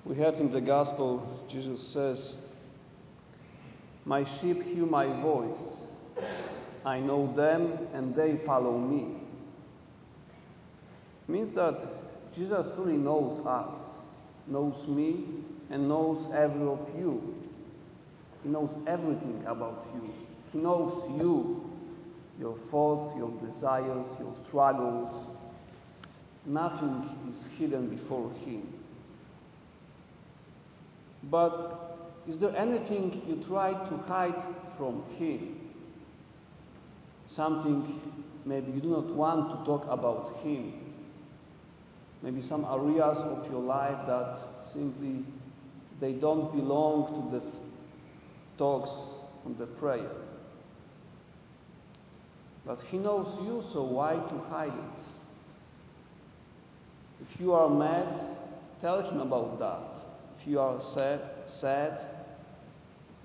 We heard in the Gospel, Jesus says, "My sheep hear my voice. I know them and they follow me." It means that Jesus really knows us, knows me, and knows every of you. He knows everything about you. He knows you, your thoughts, your desires, your struggles. Nothing is hidden before Him. But is there anything you try to hide from Him? Something maybe you do not want to talk about Him. Maybe some areas of your life that simply they don't belong to the talks on the prayer. But He knows you, so why to hide it? If you are mad, tell Him about that. If you are sad,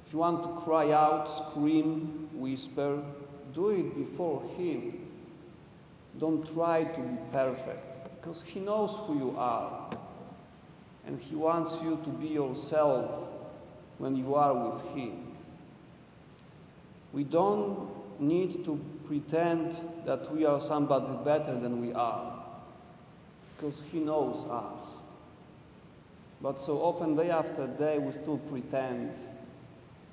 if you want to cry out, scream, whisper, do it before Him. Don't try to be perfect, because He knows who you are. And He wants you to be yourself when you are with Him. We don't need to pretend that we are somebody better than we are, because He knows us. But so often, day after day, we still pretend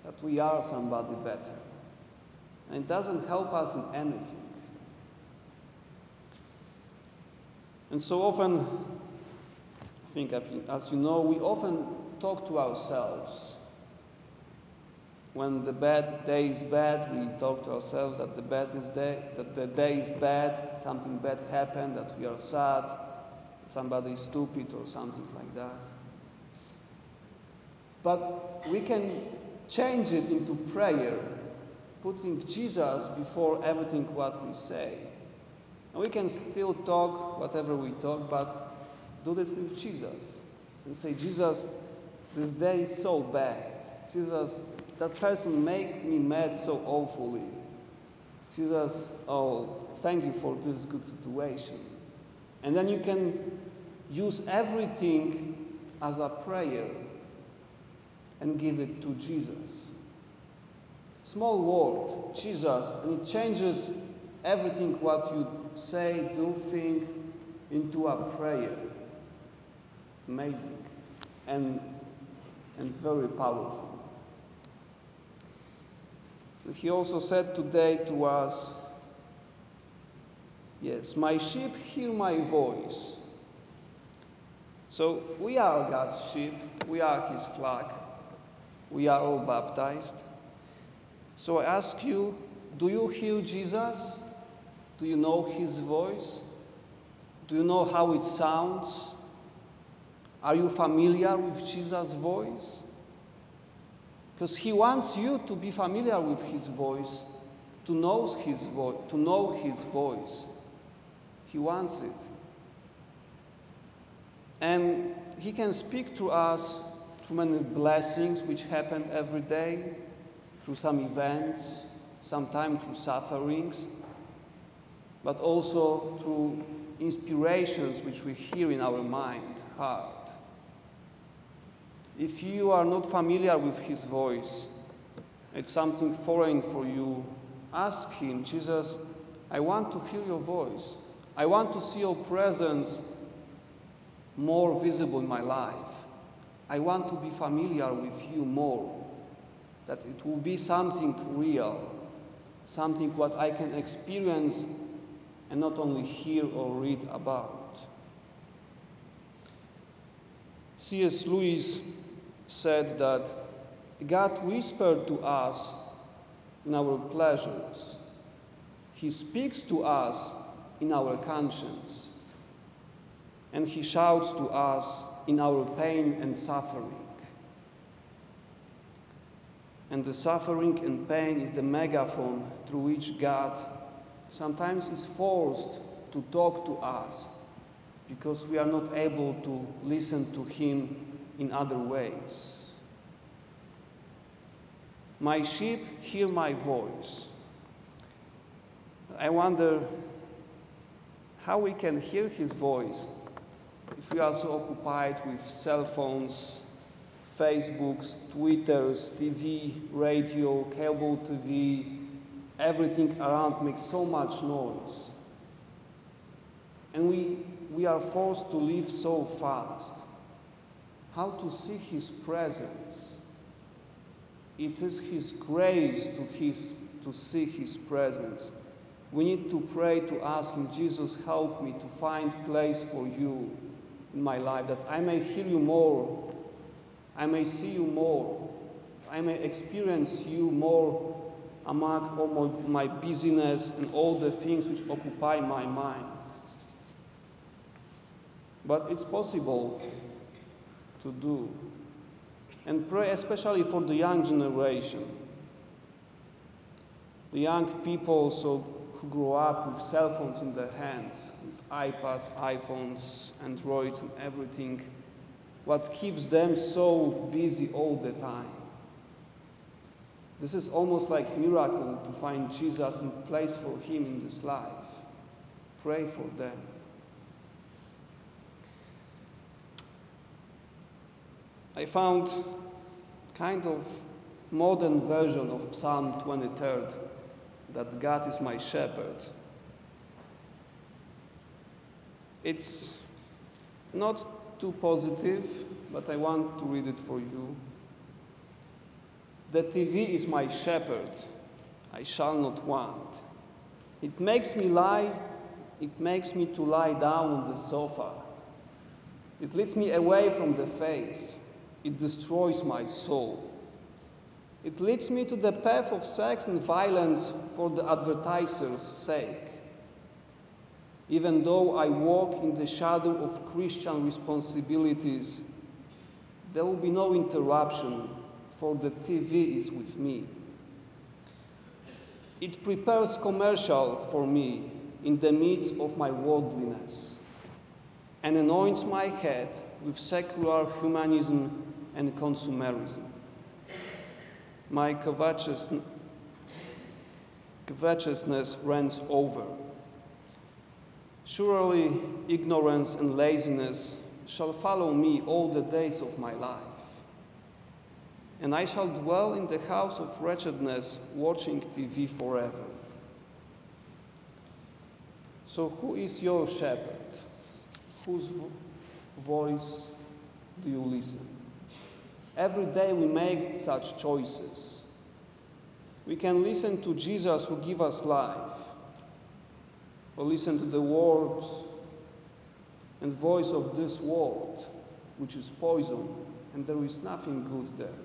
that we are somebody better. And it doesn't help us in anything. And so often, I think, as you know, we often talk to ourselves. When the bad day is bad, we talk to ourselves that the day is bad, something bad happened, that we are sad, that somebody is stupid or something like that. But we can change it into prayer, putting Jesus before everything what we say. And we can still talk whatever we talk, but do it with Jesus. And say, Jesus, this day is so bad. Jesus, that person made me mad so awfully. Jesus, oh, thank you for this good situation. And then you can use everything as a prayer and give it to Jesus. Small word, Jesus, and it changes everything what you say, do, think, into a prayer. Amazing and very powerful. And He also said today to us, yes, my sheep hear my voice. So we are God's sheep, we are His flock, we are all baptized. So I ask you, do you hear Jesus? Do you know His voice? Do you know how it sounds? Are you familiar with Jesus' voice? Because He wants you to be familiar with His voice, to know His voice. He wants it. And He can speak to us through many blessings which happen every day, through some events, sometimes through sufferings, but also through inspirations which we hear in our mind, heart. If you are not familiar with His voice, it's something foreign for you, ask Him, Jesus, I want to hear your voice. I want to see your presence more visible in my life. I want to be familiar with you more, that it will be something real, something what I can experience and not only hear or read about. C.S. Lewis said that God whispered to us in our pleasures. He speaks to us in our conscience. And He shouts to us in our pain and suffering. And the suffering and pain is the megaphone through which God sometimes is forced to talk to us because we are not able to listen to Him in other ways. My sheep hear my voice. I wonder how we can hear His voice if we are so occupied with cell phones, Facebooks, Twitters, TV, radio, cable TV, everything around makes so much noise. And we are forced to live so fast. How to see His presence? It is His grace to see His presence. We need to pray to ask Him, Jesus, help me to find place for you in my life, that I may hear you more, I may see you more, I may experience you more among all my busyness and all the things which occupy my mind. But it's possible to do. And pray especially for the young generation. The young people who grow up with cell phones in their hands, with iPads, iPhones, Androids and everything. What keeps them so busy all the time? This is almost like a miracle to find Jesus and place for Him in this life. Pray for them. I found kind of modern version of Psalm 23, that God is my shepherd. It's not too positive, but I want to read it for you. The TV is my shepherd, I shall not want. It makes me to lie down on the sofa. It leads me away from the faith. It destroys my soul. It leads me to the path of sex and violence for the advertiser's sake. Even though I walk in the shadow of Christian responsibilities, there will be no interruption, for the TV is with me. It prepares commercial for me in the midst of my worldliness, and anoints my head with secular humanism and consumerism. My covetousness runs over. Surely ignorance and laziness shall follow me all the days of my life, and I shall dwell in the house of wretchedness, watching TV forever. So who is your shepherd? Whose voice do you listen? Every day we make such choices. We can listen to Jesus who gives us life, or listen to the words and voice of this world, which is poison, and there is nothing good there.